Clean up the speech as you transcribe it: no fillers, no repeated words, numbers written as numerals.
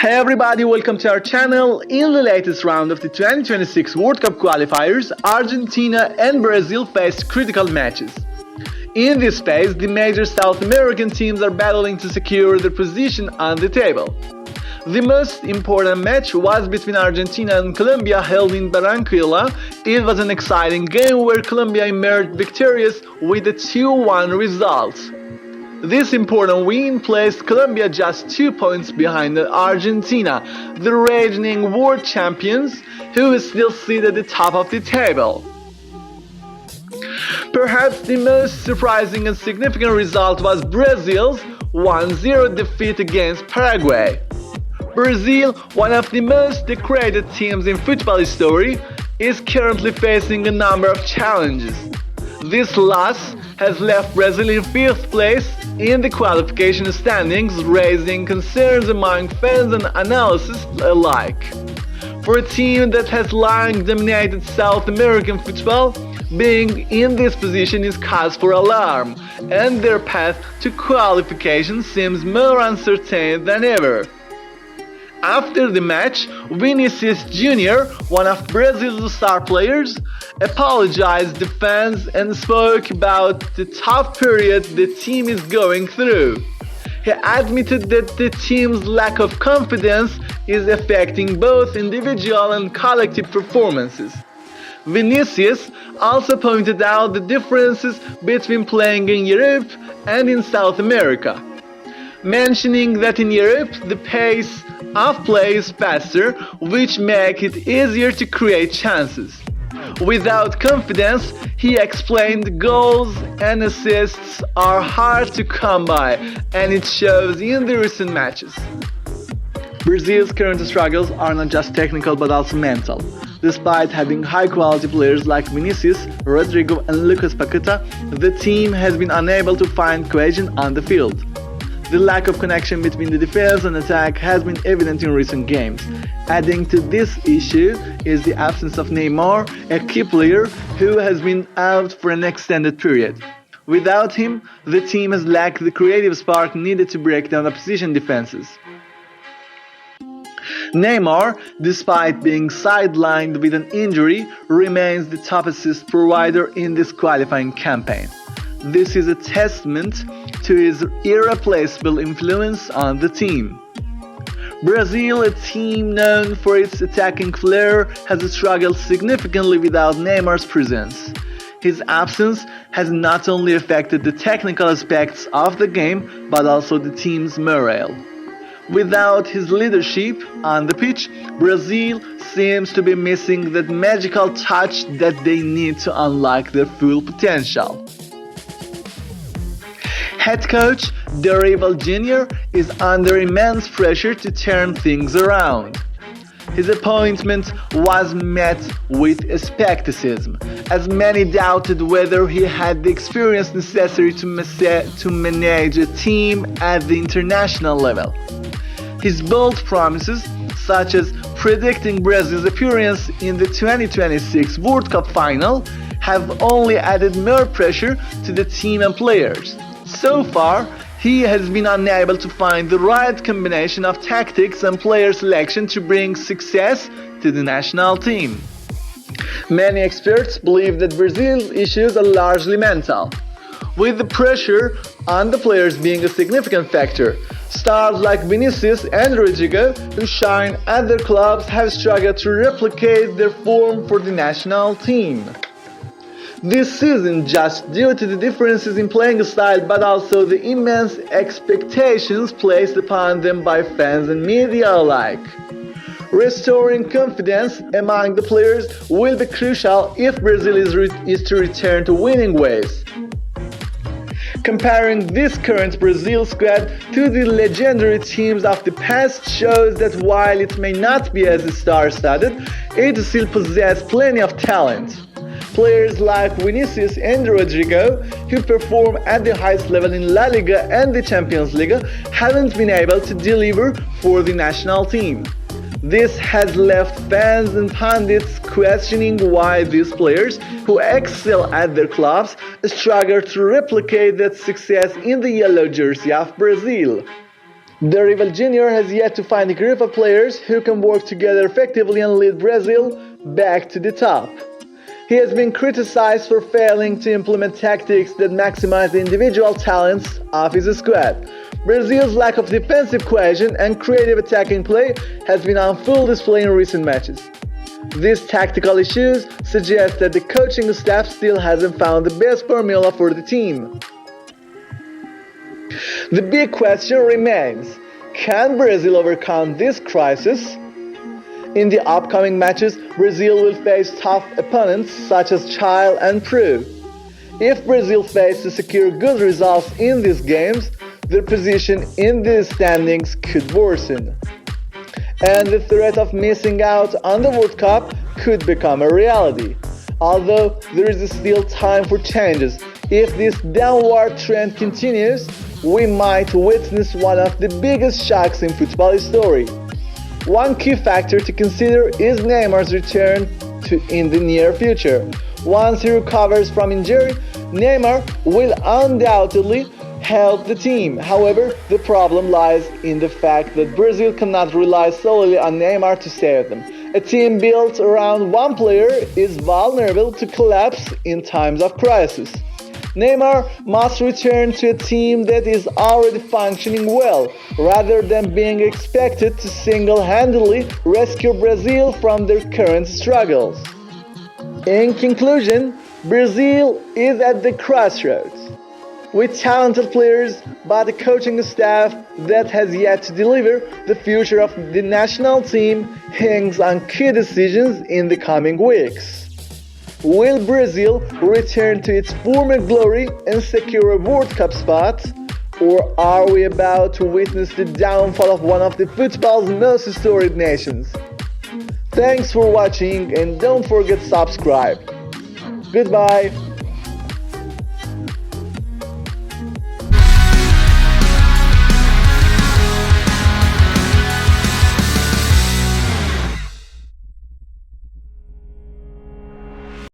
Hey everybody, welcome to our channel. In the latest round of the 2026 World Cup qualifiers, Argentina and Brazil faced critical matches. In this phase, the major South American teams are battling to secure their position on the table. The most important match was between Argentina and Colombia, held in Barranquilla. It was an exciting game where Colombia emerged victorious with a 2-1 result. This important win placed Colombia just 2 points behind Argentina, the reigning world champions, who is still seated at the top of the table. Perhaps the most surprising and significant result was Brazil's 1-0 defeat against Paraguay. Brazil, one of the most decorated teams in football history, is currently facing a number of challenges. This loss has left Brazil in 5th place in the qualification standings, raising concerns among fans and analysts alike. For a team that has long dominated South American football, being in this position is cause for alarm, and their path to qualification seems more uncertain than ever. After the match, Vinicius Jr., one of Brazil's star players, apologized to fans and spoke about the tough period the team is going through. He admitted that the team's lack of confidence is affecting both individual and collective performances. Vinicius also pointed out the differences between playing in Europe and in South America, mentioning that in Europe the pace of play is faster, which makes it easier to create chances. Without confidence, he explained, goals and assists are hard to come by, and it shows in the recent matches. Brazil's current struggles are not just technical but also mental. Despite having high-quality players like Vinicius, Rodrigo and Lucas Paqueta, the team has been unable to find cohesion on the field. The lack of connection between the defense and attack has been evident in recent games. Adding to this issue is the absence of Neymar, a key player who has been out for an extended period. Without him, the team has lacked the creative spark needed to break down opposition defenses. Neymar, despite being sidelined with an injury, remains the top assist provider in this qualifying campaign. This is a testament to his irreplaceable influence on the team. Brazil, a team known for its attacking flair, has struggled significantly without Neymar's presence. His absence has not only affected the technical aspects of the game, but also the team's morale. Without his leadership on the pitch, Brazil seems to be missing that magical touch that they need to unlock their full potential. Head coach Dorival Jr. is under immense pressure to turn things around. His appointment was met with skepticism, as many doubted whether he had the experience necessary to manage a team at the international level. His bold promises, such as predicting Brazil's appearance in the 2026 World Cup final, have only added more pressure to the team and players. So far, he has been unable to find the right combination of tactics and player selection to bring success to the national team. Many experts believe that Brazil's issues are largely mental, with the pressure on the players being a significant factor. Stars like Vinicius and Rodrigo, who shine at their clubs, have struggled to replicate their form for the national team this season, just due to the differences in playing style, but also the immense expectations placed upon them by fans and media alike. Restoring confidence among the players will be crucial if Brazil is to return to winning ways. Comparing this current Brazil squad to the legendary teams of the past shows that while it may not be as star-studded, it still possesses plenty of talent. Players like Vinicius and Rodrigo, who perform at the highest level in La Liga and the Champions League, haven't been able to deliver for the national team. This has left fans and pundits questioning why these players, who excel at their clubs, struggle to replicate that success in the yellow jersey of Brazil. The rival junior has yet to find a group of players who can work together effectively and lead Brazil back to the top. He has been criticized for failing to implement tactics that maximize the individual talents of his squad. Brazil's lack of defensive cohesion and creative attacking play has been on full display in recent matches. These tactical issues suggest that the coaching staff still hasn't found the best formula for the team. The big question remains, can Brazil overcome this crisis? In the upcoming matches, Brazil will face tough opponents such as Chile and Peru. If Brazil fails to secure good results in these games, their position in the standings could worsen. And the threat of missing out on the World Cup could become a reality. Although there is still time for changes, if this downward trend continues, we might witness one of the biggest shocks in football history. One key factor to consider is Neymar's return in the near future. Once he recovers from injury, Neymar will undoubtedly help the team. However, the problem lies in the fact that Brazil cannot rely solely on Neymar to save them. A team built around one player is vulnerable to collapse in times of crisis. Neymar must return to a team that is already functioning well, rather than being expected to single-handedly rescue Brazil from their current struggles. In conclusion, Brazil is at the crossroads. With talented players, but a coaching staff that has yet to deliver, the future of the national team hangs on key decisions in the coming weeks. Will Brazil return to its former glory and secure a World Cup spot? Or are we about to witness the downfall of one of the football's most storied nations? Thanks for watching and don't forget to subscribe. Goodbye.